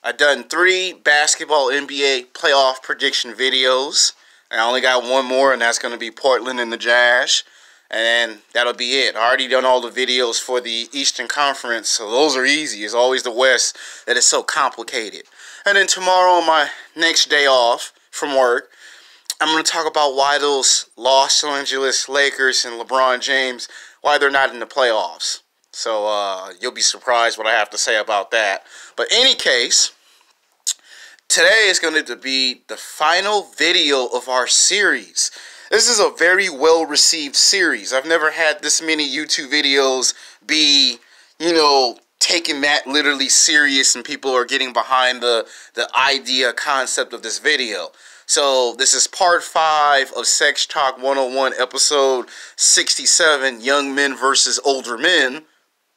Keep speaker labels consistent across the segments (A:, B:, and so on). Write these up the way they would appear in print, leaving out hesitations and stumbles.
A: I've done 3 basketball NBA playoff prediction videos. And I only got one more, and that's going to be Portland and the Jazz. And that'll be it. I already done all the videos for the Eastern Conference, so those are easy. It's always the West that is so complicated. And then tomorrow, on my next day off from work, I'm going to talk about why those Los Angeles Lakers and LeBron James, why they're not in the playoffs. So you'll be surprised what I have to say about that. But in any case, today is going to be the final video of our series. This is a very well-received series. I've never had this many YouTube videos be, taken that literally serious, and people are getting behind the concept of this video. So this is part 5 of Sex Talk 101, episode 67, Young Men versus Older Men,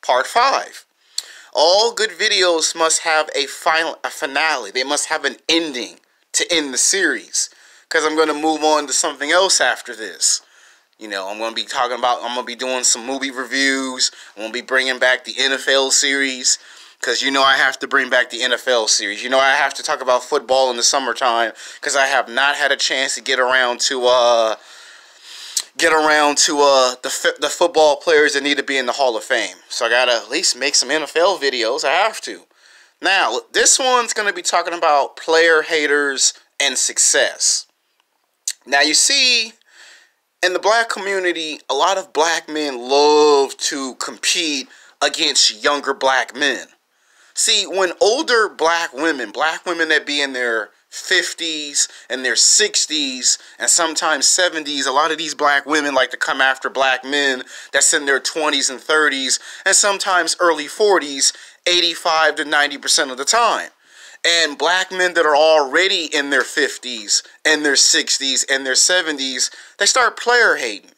A: part 5. All good videos must have a finale. They must have an ending to end the series. Because I'm going to move on to something else after this. I'm going to be doing some movie reviews. I'm going to be bringing back the NFL series. Because I have to bring back the NFL series. I have to talk about football in the summertime. Because I have not had a chance to get around to the football players that need to be in the Hall of Fame. So I got to at least make some NFL videos. I have to. Now, this one's going to be talking about player haters and success. Now, you see, in the black community, a lot of black men love to compete against younger black men. See, when older black women that be in their 50s and their 60s and sometimes 70s, a lot of these black women like to come after black men that's in their 20s and 30s and sometimes early 40s, 85 to 90% of the time. And black men that are already in their 50s and their 60s and their 70s, they start player hating.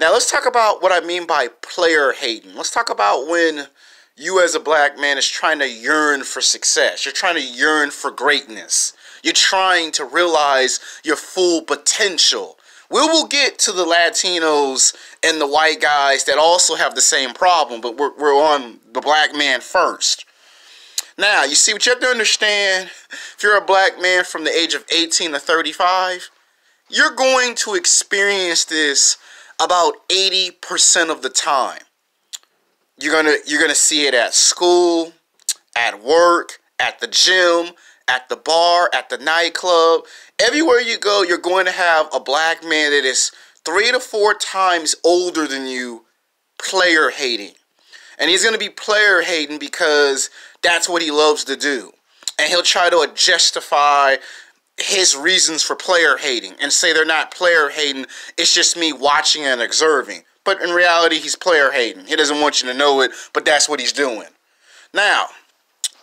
A: Now, let's talk about what I mean by player hating. Let's talk about when you as a black man is trying to yearn for success. You're trying to yearn for greatness. You're trying to realize your full potential. We will get to the Latinos and the white guys that also have the same problem, but we're on the black man first. Now, you see, what you have to understand, if you're a black man from the age of 18 to 35, you're going to experience this about 80% of the time. You're gonna see it at school, at work, at the gym, at the bar, at the nightclub. Everywhere you go, you're going to have a black man that is 3 to 4 times older than you, player hating. And he's going to be player hating because that's what he loves to do. And he'll try to justify his reasons for player hating and say they're not player hating, it's just me watching and observing. But in reality, he's player hating. He doesn't want you to know it, but that's what he's doing. Now,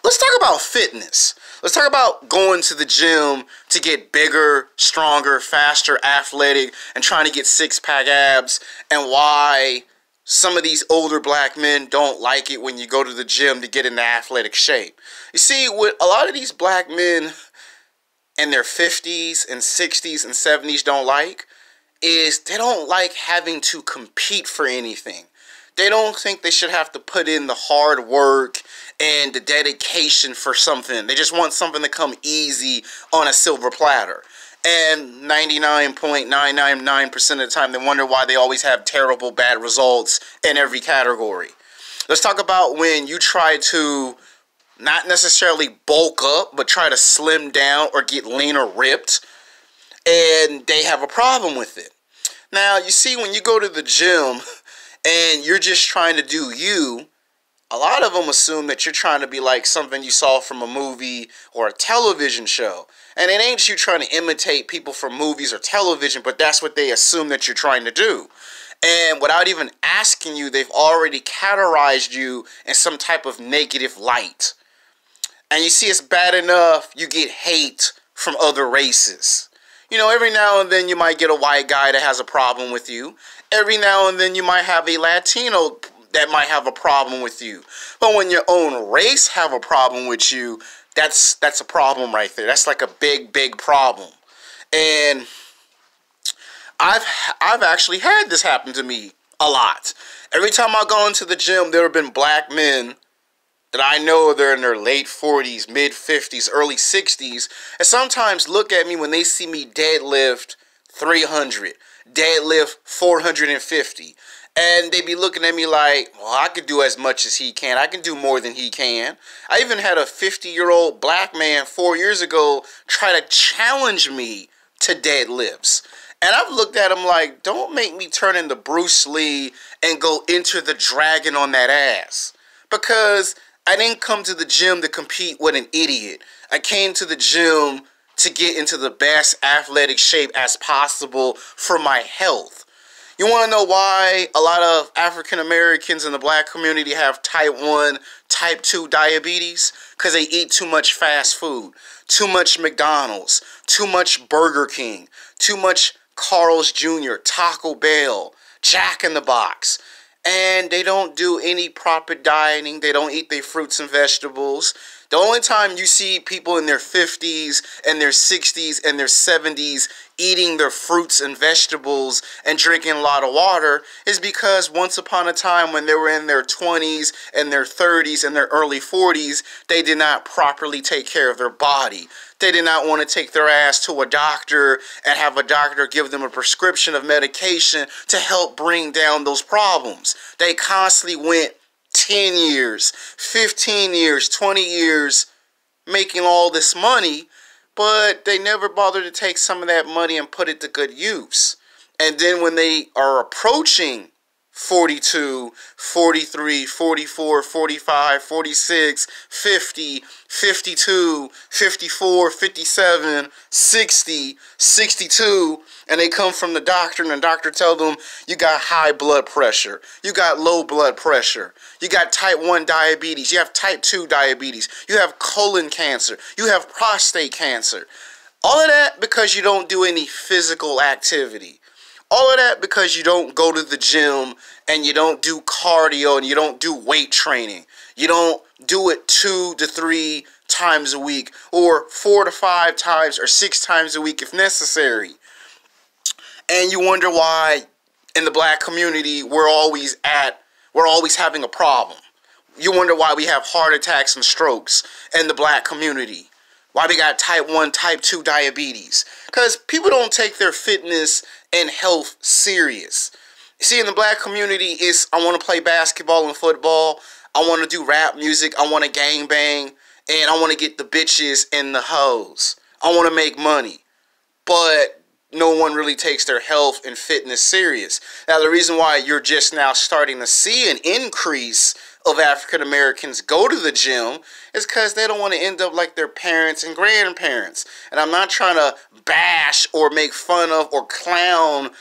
A: let's talk about fitness. Let's talk about going to the gym to get bigger, stronger, faster, athletic, and trying to get six-pack abs, and why some of these older black men don't like it when you go to the gym to get into athletic shape. You see, what a lot of these black men in their 50s and 60s and 70s don't like is they don't like having to compete for anything. They don't think they should have to put in the hard work and the dedication for something. They just want something to come easy on a silver platter. And 99.999% of the time, they wonder why they always have terrible, bad results in every category. Let's talk about when you try to not necessarily bulk up, but try to slim down or get lean or ripped, and they have a problem with it. Now, you see, when you go to the gym and you're just trying to do you, a lot of them assume that you're trying to be like something you saw from a movie or a television show. And it ain't you trying to imitate people from movies or television, but that's what they assume that you're trying to do. And without even asking you, they've already categorized you in some type of negative light. And you see, it's bad enough you get hate from other races. Every now and then you might get a white guy that has a problem with you. Every now and then you might have a Latino that might have a problem with you. But when your own race have a problem with you, that's a problem right there. That's like a big, big problem. And I've actually had this happen to me a lot. Every time I go into the gym, there have been black men that I know they're in their late 40s, mid 50s, early 60s, and sometimes look at me when they see me deadlift 300, deadlift 450, and they be looking at me like, well, I could do as much as he can. I can do more than he can. I even had a 50-year-old black man 4 years ago try to challenge me to deadlifts. And I've looked at him like, don't make me turn into Bruce Lee and go Enter the Dragon on that ass. Because I didn't come to the gym to compete with an idiot. I came to the gym to get into the best athletic shape as possible for my health. You want to know why a lot of African Americans in the black community have type 1, type 2 diabetes? Because they eat too much fast food, too much McDonald's, too much Burger King, too much Carl's Jr., Taco Bell, Jack in the Box. And they don't do any proper dieting. They don't eat their fruits and vegetables. The only time you see people in their 50s and their 60s and their 70s eating their fruits and vegetables and drinking a lot of water is because once upon a time when they were in their 20s and their 30s and their early 40s, they did not properly take care of their body. They did not want to take their ass to a doctor and have a doctor give them a prescription of medication to help bring down those problems. They constantly went 10 years, 15 years, 20 years making all this money, but they never bothered to take some of that money and put it to good use. And then when they are approaching 42, 43, 44, 45, 46, 50, 52, 54, 57, 60, 62, and they come from the doctor and the doctor tells them, you got high blood pressure, you got low blood pressure, you got type 1 diabetes, you have type 2 diabetes, you have colon cancer, you have prostate cancer. All of that because you don't do any physical activity. All of that because you don't go to the gym and you don't do cardio and you don't do weight training. You don't do it 2 to 3 times a week or 4 to 5 times or 6 times a week if necessary. And you wonder why in the black community we're always having a problem. You wonder why we have heart attacks and strokes in the black community. Why we got type 1, type 2 diabetes. Because people don't take their fitness and health serious. See, in the black community, I want to play basketball and football. I want to do rap music. I want to gangbang. And I want to get the bitches and the hoes. I want to make money. But no one really takes their health and fitness serious. Now, the reason why you're just now starting to see an increase of African Americans go to the gym is because they don't want to end up like their parents and grandparents. And I'm not trying to bash or make fun of or clown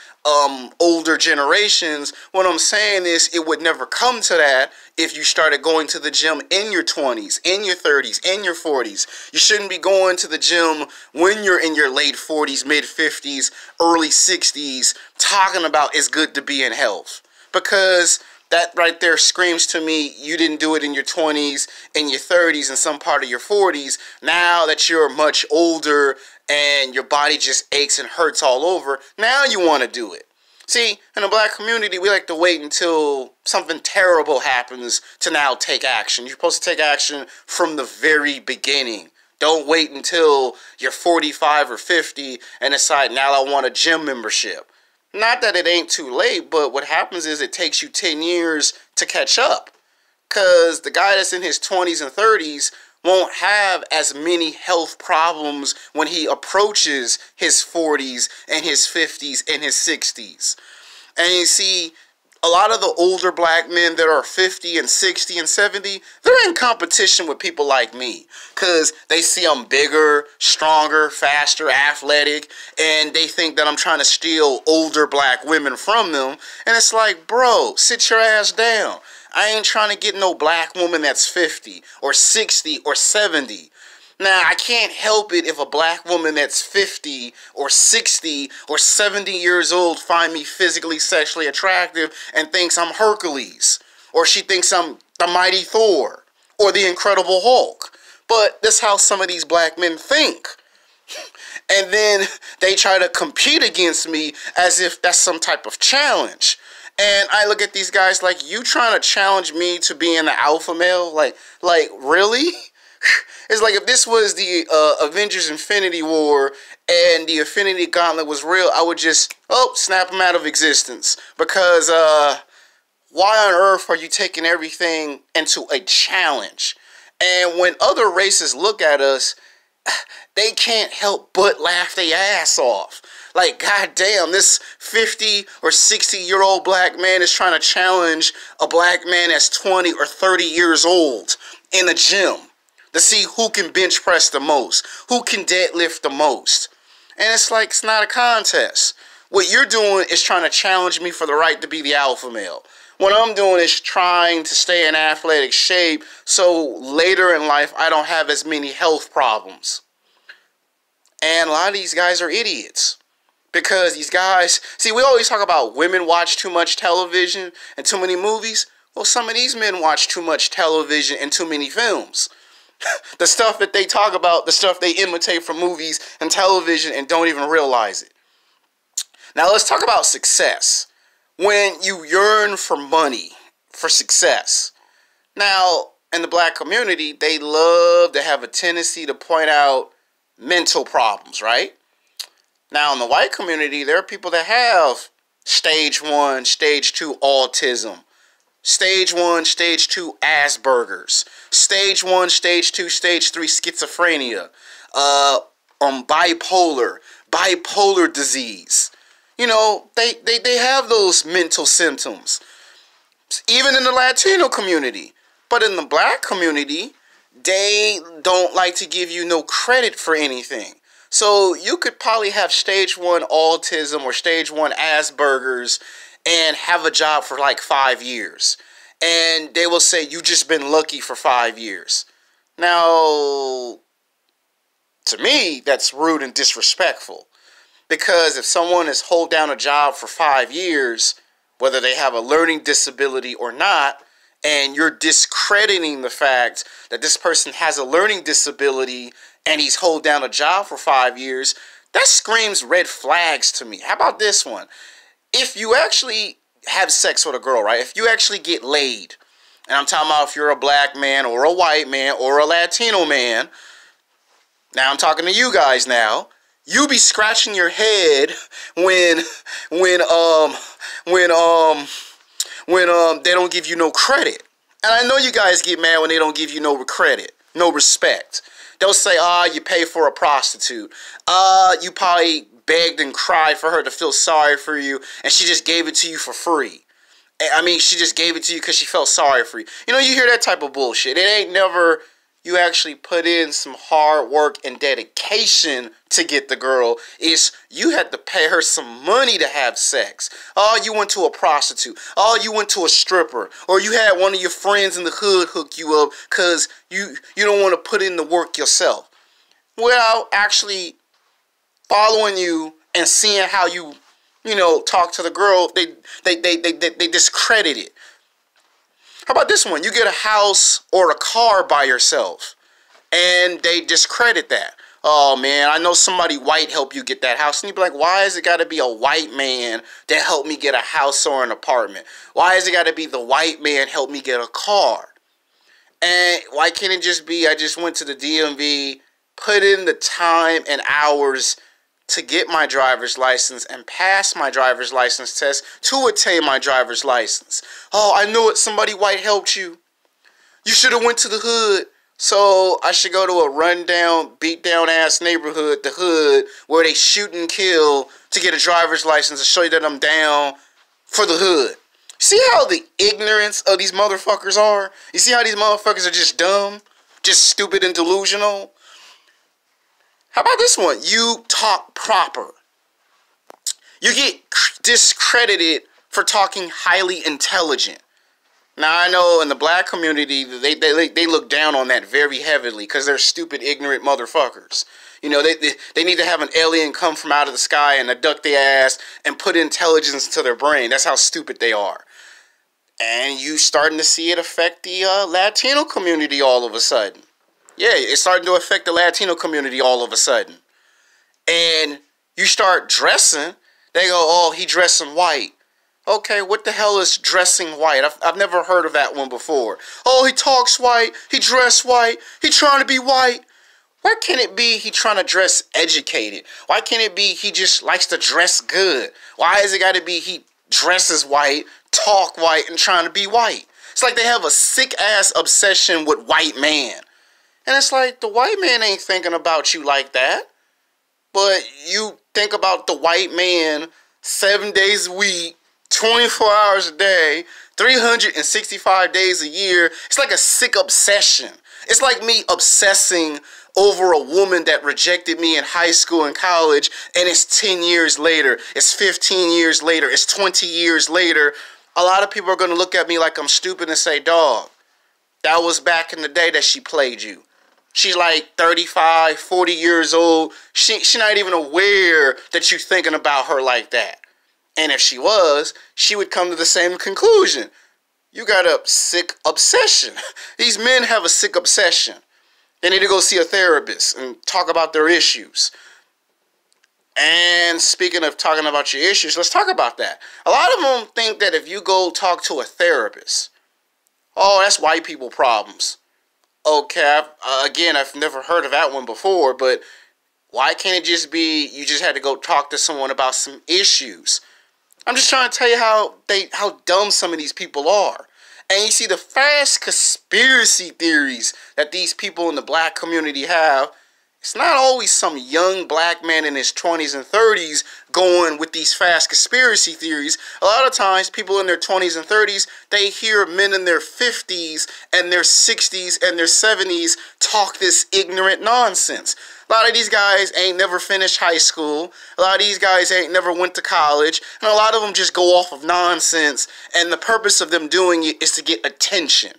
A: older generations. What I'm saying is it would never come to that if you started going to the gym in your 20s, in your 30s, in your 40s. You shouldn't be going to the gym when you're in your late 40s, mid 50s, early 60s, talking about it's good to be in health. Because that right there screams to me you didn't do it in your 20s, in your 30s, and some part of your 40s. Now that you're much older and your body just aches and hurts all over, now you want to do it. See, in the black community, we like to wait until something terrible happens to now take action. You're supposed to take action from the very beginning. Don't wait until you're 45 or 50 and decide, now I want a gym membership. Not that it ain't too late, but what happens is it takes you 10 years to catch up. Because the guy that's in his 20s and 30s won't have as many health problems when he approaches his 40s and his 50s and his 60s. And you see, a lot of the older black men that are 50 and 60 and 70, they're in competition with people like me. Because they see I'm bigger, stronger, faster, athletic, and they think that I'm trying to steal older black women from them. And it's like, bro, sit your ass down. I ain't trying to get no black woman that's 50 or 60 or 70. Now, I can't help it if a black woman that's 50 or 60 or 70 years old find me physically, sexually attractive and thinks I'm Hercules. Or she thinks I'm the Mighty Thor or the Incredible Hulk. But that's how some of these black men think. And then they try to compete against me as if that's some type of challenge. And I look at these guys like, you trying to challenge me to being the alpha male? Like really? It's like if this was the Avengers Infinity War and the Infinity Gauntlet was real, I would just, snap them out of existence. Because why on earth are you taking everything into a challenge? And when other races look at us, they can't help but laugh their ass off. Like, goddamn, this 50 or 60-year-old black man is trying to challenge a black man that's 20 or 30 years old in a gym to see who can bench press the most, who can deadlift the most. And it's like, it's not a contest. What you're doing is trying to challenge me for the right to be the alpha male. What I'm doing is trying to stay in athletic shape so later in life I don't have as many health problems. And a lot of these guys are idiots. Because these guys, see, we always talk about women watch too much television and too many movies. Well, some of these men watch too much television and too many films. The stuff that they talk about, the stuff they imitate from movies and television and don't even realize it. Now, let's talk about success. When you yearn for money, for success. Now, in the black community, they love to have a tendency to point out mental problems, right? Now, in the white community, there are people that have stage 1, stage 2 autism, stage 1, stage 2 Asperger's, stage 1, stage 2, stage 3 schizophrenia, bipolar disease. You know, they have those mental symptoms, even in the Latino community. But in the black community, they don't like to give you no credit for anything. So you could probably have stage 1 autism or stage 1 Asperger's and have a job for like 5 years. And they will say, you just been lucky for 5 years. Now, to me, that's rude and disrespectful. Because if someone has held down a job for 5 years, whether they have a learning disability or not, and you're discrediting the fact that this person has a learning disability and he's held down a job for 5 years, that screams red flags to me. How about this one? If you actually have sex with a girl, right? If you actually get laid, and I'm talking about if you're a black man or a white man or a Latino man, now I'm talking to you guys now, you be scratching your head when they don't give you no credit. And I know you guys get mad when they don't give you no credit, no respect. They'll say, you pay for a prostitute. You probably begged and cried for her to feel sorry for you, and she just gave it to you for free. I mean, she just gave it to you because she felt sorry for you. You know, you hear that type of bullshit. It ain't never you actually put in some hard work and dedication to get the girl. It's you had to pay her some money to have sex. You went to a prostitute. You went to a stripper. Or you had one of your friends in the hood hook you up because you don't want to put in the work yourself. Without actually following you and seeing how you talk to the girl, they discredit it. How about this one? You get a house or a car by yourself, and they discredit that. Oh, man, I know somebody white helped you get that house. And you'd be like, why has it got to be a white man that helped me get a house or an apartment? Why has it got to be the white man help me get a car? And why can't it just be I just went to the DMV, put in the time and hours to get my driver's license and pass my driver's license test to attain my driver's license. I knew it. Somebody white helped you. You should have went to the hood. So I should go to a rundown, beat down ass neighborhood, the hood, where they shoot and kill to get a driver's license to show you that I'm down for the hood. See how the ignorance of these motherfuckers are? You see how these motherfuckers are just dumb? Just stupid and delusional? How about this one? You talk proper. You get discredited for talking highly intelligent. Now, I know in the black community, they look down on that very heavily because they're stupid, ignorant motherfuckers. You know, they need to have an alien come from out of the sky and abduct their ass and put intelligence into their brain. That's how stupid they are. And you starting to see it affect the Latino community all of a sudden. Yeah, it's starting to affect the Latino community all of a sudden. And you start dressing, they go, he dressing white. Okay, what the hell is dressing white? I've never heard of that one before. Oh, he talks white, he dress white, he trying to be white. Why can't it be he trying to dress educated? Why can't it be he just likes to dress good? Why has it got to be he dresses white, talk white, and trying to be white? It's like they have a sick-ass obsession with white man. And it's like, the white man ain't thinking about you like that. But you think about the white man 7 days a week, 24 hours a day, 365 days a year. It's like a sick obsession. It's like me obsessing over a woman that rejected me in high school and college, and it's 10 years later, it's 15 years later, it's 20 years later. A lot of people are going to look at me like I'm stupid and say, dog, that was back in the day that she played you. She's like 35, 40 years old. She's not even aware that you're thinking about her like that. And if she was, she would come to the same conclusion. You got a sick obsession. These men have a sick obsession. They need to go see a therapist and talk about their issues. And speaking of talking about your issues, let's talk about that. A lot of them think that if you go talk to a therapist, oh, that's white people problems. Okay, I've never heard of that one before, but why can't it just be you just had to go talk to someone about some issues? I'm just trying to tell you how dumb some of these people are. And you see the fast conspiracy theories that these people in the black community have. It's not always some young black man in his 20s and 30s going with these fast conspiracy theories. A lot of times, people in their 20s and 30s, they hear men in their 50s and their 60s and their 70s talk this ignorant nonsense. A lot of these guys ain't never finished high school. A lot of these guys ain't never went to college. And a lot of them just go off of nonsense. And the purpose of them doing it is to get attention.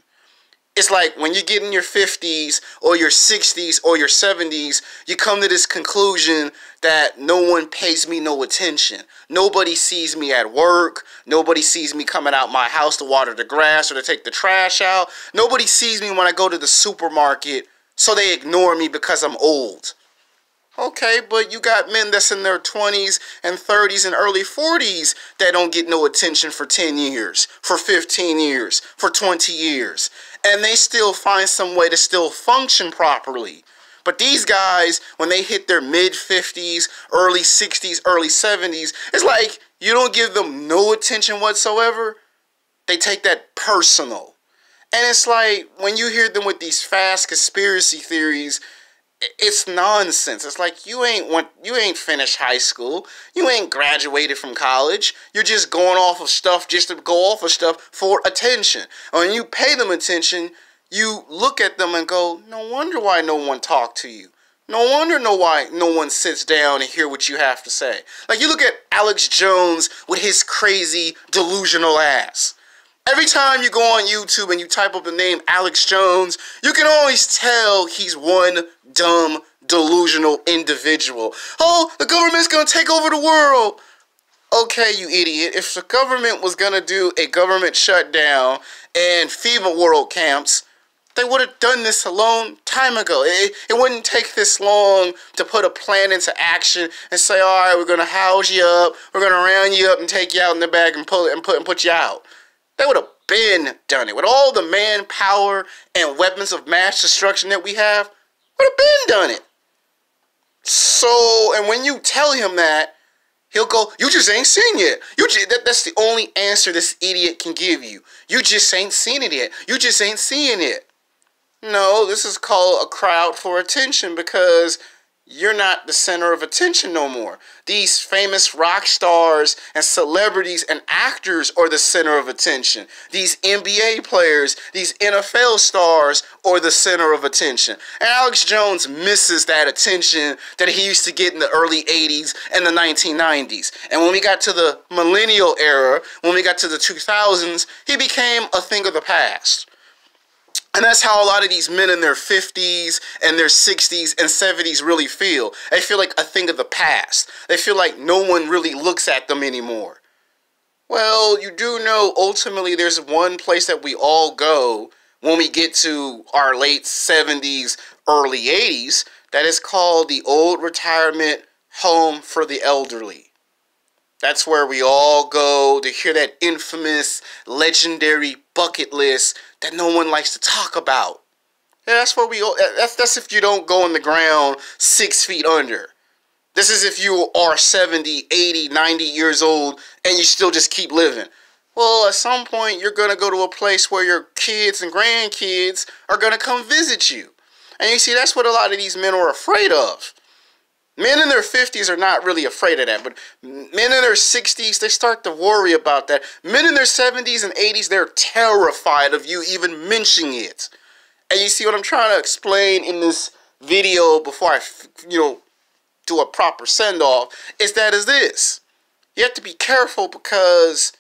A: It's like when you get in your 50s or your 60s or your 70s, you come to this conclusion that no one pays me no attention. Nobody sees me at work. Nobody sees me coming out my house to water the grass or to take the trash out. Nobody sees me when I go to the supermarket, so they ignore me because I'm old. Okay, but you got men that's in their 20s and 30s and early 40s that don't get no attention for 10 years, for 15 years, for 20 years. And they still find some way to still function properly. But these guys, when they hit their mid-50s, early 60s, early 70s, it's like you don't give them no attention whatsoever. They take that personal. And it's like when you hear them with these fast conspiracy theories, it's nonsense. It's like you ain't finished high school. You ain't graduated from college. You're just going off of stuff just to go off of stuff for attention. When you pay them attention, you look at them and go, no wonder why no one talked to you. No wonder why no one sits down and hear what you have to say. Like you look at Alex Jones with his crazy delusional ass. Every time you go on YouTube and you type up the name Alex Jones, you can always tell he's one dumb, delusional individual. Oh, the government's going to take over the world. Okay, you idiot. If the government was going to do a government shutdown and FEMA world camps, they would have done this a long time ago. It wouldn't take this long to put a plan into action and say, all right, we're going to house you up, we're going to round you up and take you out in the bag and put you out. They would have been done it. With all the manpower and weapons of mass destruction that we have, would have been done it. So, and when you tell him that, he'll go, you just ain't seen it. That's the only answer this idiot can give you. You just ain't seen it yet. You just ain't seeing it. No, this is called a crowd for attention because you're not the center of attention no more. These famous rock stars and celebrities and actors are the center of attention. These NBA players, these NFL stars are the center of attention. And Alex Jones misses that attention that he used to get in the early 80s and the 1990s. And when we got to the millennial era, when we got to the 2000s, he became a thing of the past. And that's how a lot of these men in their 50s and their 60s and 70s really feel. They feel like a thing of the past. They feel like no one really looks at them anymore. Well, you do know ultimately there's one place that we all go when we get to our late 70s, early 80s, that is called the Old Retirement Home for the Elderly. That's where we all go to hear that infamous, legendary bucket list that no one likes to talk about. Yeah, that's where we go. That's if you don't go in the ground 6 feet under. This is if you are 70, 80, 90 years old and you still just keep living. Well, at some point, you're going to go to a place where your kids and grandkids are going to come visit you. And you see, that's what a lot of these men are afraid of. Men in their 50s are not really afraid of that, but men in their 60s, they start to worry about that. Men in their 70s and 80s, they're terrified of you even mentioning it. And you see what I'm trying to explain in this video before I, do a proper send-off, is this. You have to be careful because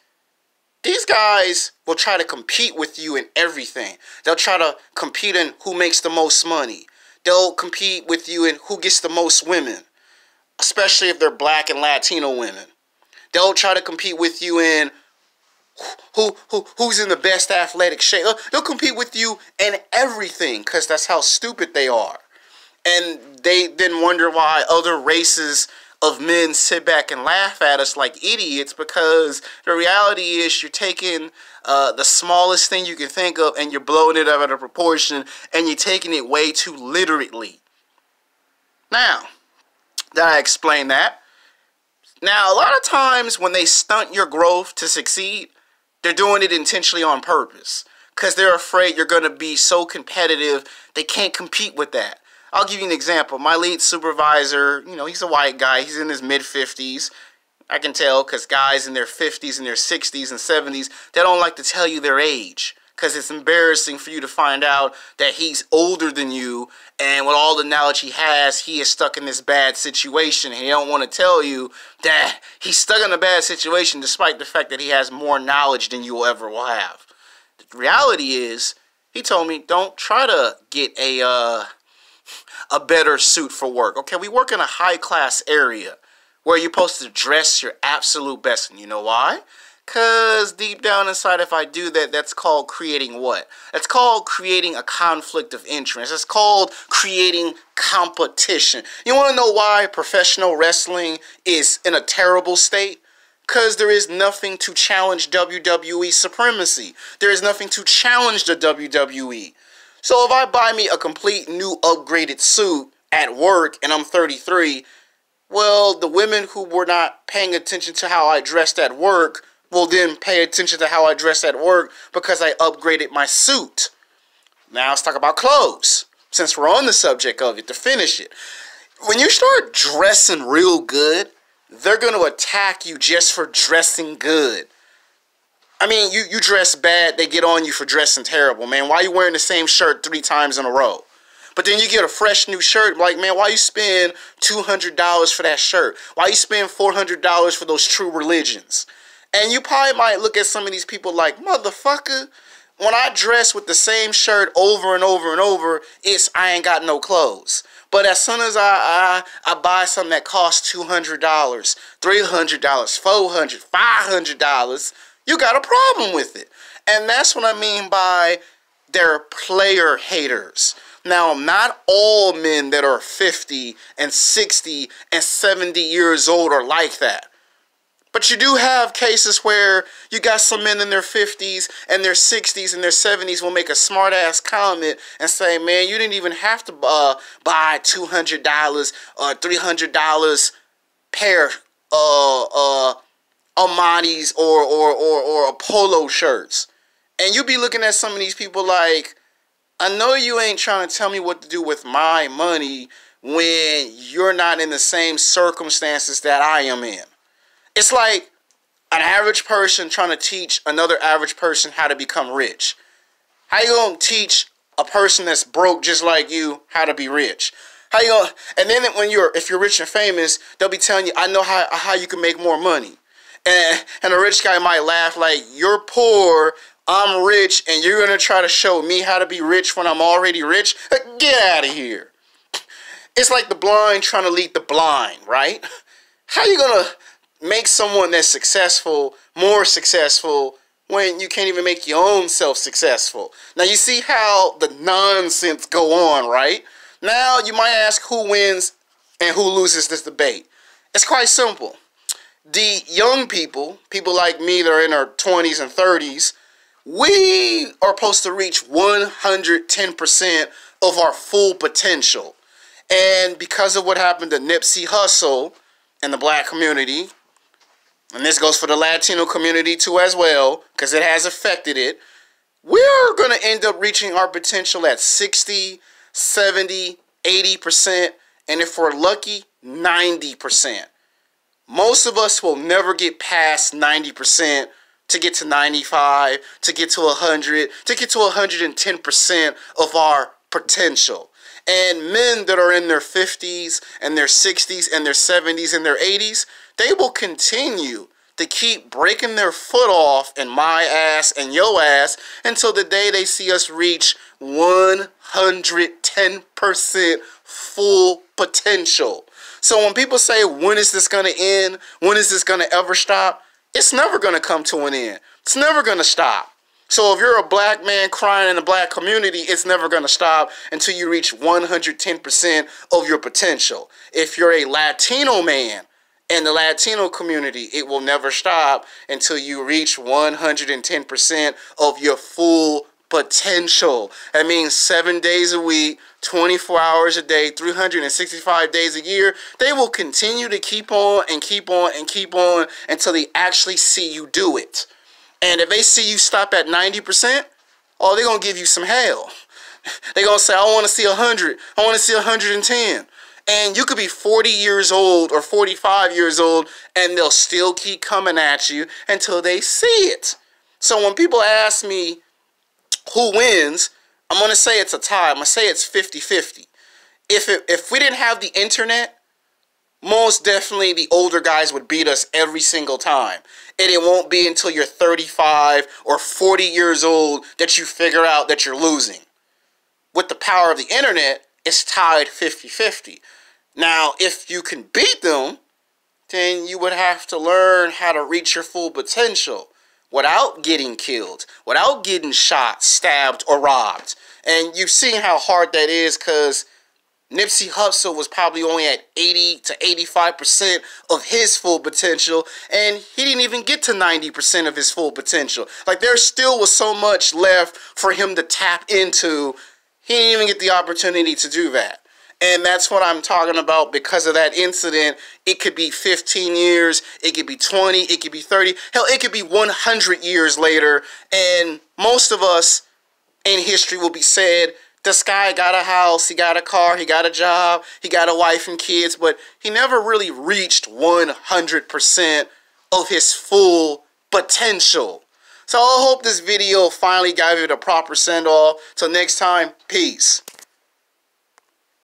A: these guys will try to compete with you in everything. They'll try to compete in who makes the most money. They'll compete with you in who gets the most women, especially if they're black and Latino women. They'll try to compete with you in who's in the best athletic shape. They'll compete with you in everything because that's how stupid they are. And they then wonder why other races of men sit back and laugh at us like idiots, because the reality is you're taking the smallest thing you can think of and you're blowing it out of proportion and you're taking it way too literally. Now, did I explain that? Now, a lot of times when they stunt your growth to succeed, they're doing it intentionally on purpose because they're afraid you're going to be so competitive they can't compete with that. I'll give you an example. My lead supervisor, he's a white guy. He's in his mid-50s. I can tell because guys in their 50s and their 60s and 70s, they don't like to tell you their age because it's embarrassing for you to find out that he's older than you, and with all the knowledge he is stuck in this bad situation, and he don't want to tell you that he's stuck in a bad situation despite the fact that he has more knowledge than you will ever will have. The reality is, he told me, don't try to get a better suit for work. Okay, we work in a high-class area where you're supposed to dress your absolute best. And you know why? Because deep down inside, if I do that, that's called creating what? That's called creating a conflict of interest. It's called creating competition. You want to know why professional wrestling is in a terrible state? Because there is nothing to challenge WWE supremacy. There is nothing to challenge the WWE. So if I buy me a complete new upgraded suit at work and I'm 33, well, the women who were not paying attention to how I dressed at work will then pay attention to how I dress at work because I upgraded my suit. Now let's talk about clothes, since we're on the subject of it, to finish it. When you start dressing real good, they're going to attack you just for dressing good. I mean, you dress bad, they get on you for dressing terrible, man. Why are you wearing the same shirt 3 times in a row? But then you get a fresh new shirt, like, man, why you spend $200 for that shirt? Why you spend $400 for those True Religions? And you probably might look at some of these people like, motherfucker, when I dress with the same shirt over and over and over, I ain't got no clothes. But as soon as I buy something that costs $200, $300, $400, $500, you got a problem with it. And that's what I mean by they're player haters. Now, not all men that are 50 and 60 and 70 years old are like that. But you do have cases where you got some men in their 50s and their 60s and their 70s will make a smart-ass comment and say, man, you didn't even have to buy $200 or $300 pair Armani's or polo shirts. And you be looking at some of these people like, I know you ain't trying to tell me what to do with my money when you're not in the same circumstances that I am in. It's like an average person trying to teach another average person how to become rich. How you gonna teach a person that's broke just like you how to be rich? How you gonna? And then if you're rich and famous, they'll be telling you, I know how you can make more money. And a rich guy might laugh like, you're poor, I'm rich, and you're gonna try to show me how to be rich when I'm already rich? Get out of here. It's like the blind trying to lead the blind, right? How you gonna make someone that's successful more successful when you can't even make your own self successful? Now you see how the nonsense go on, right? Now you might ask who wins and who loses this debate. It's quite simple. the young people, people like me that are in our 20s and 30s, we are supposed to reach 110% of our full potential. And because of what happened to Nipsey Hussle and the black community, and this goes for the Latino community too as well, because it has affected it, we're going to end up reaching our potential at 60, 70, 80%, and if we're lucky, 90%. Most of us will never get past 90% to get to 95, to get to 100, to get to 110% of our potential. And men that are in their 50s and their 60s and their 70s and their 80s, they will continue to keep breaking their foot off in my ass and your ass until the day they see us reach 110% full potential. So when people say, when is this going to end? When is this going to ever stop? It's never going to come to an end. It's never going to stop. So if you're a black man crying in the black community, it's never going to stop until you reach 110% of your potential. If you're a Latino man in the Latino community, it will never stop until you reach 110% of your full potential. That means 7 days a week, 24 hours a day, 365 days a year. They will continue to keep on and keep on and keep on until they actually see you do it. And if they see you stop at 90%, oh, they're going to give you some hell. They're going to say, I want to see 100. I want to see 110. And you could be 40 years old or 45 years old, and they'll still keep coming at you until they see it. So when people ask me who wins, I'm going to say it's a tie. I'm going to say it's 50-50. If we didn't have the internet, most definitely the older guys would beat us every single time. And it won't be until you're 35 or 40 years old that you figure out that you're losing. With the power of the internet, it's tied 50-50. Now, if you can beat them, then you would have to learn how to reach your full potential without getting killed, without getting shot, stabbed, or robbed. And you've seen how hard that is, because Nipsey Hussle was probably only at 80 to 85% of his full potential, and he didn't even get to 90% of his full potential. Like, there still was so much left for him to tap into. He didn't even get the opportunity to do that. And that's what I'm talking about. Because of that incident, it could be 15 years, it could be 20, it could be 30, hell, it could be 100 years later, and most of us in history will be said, this guy got a house, he got a car, he got a job, he got a wife and kids, but he never really reached 100% of his full potential. So I hope this video finally gave it a proper send-off. Till next time, peace.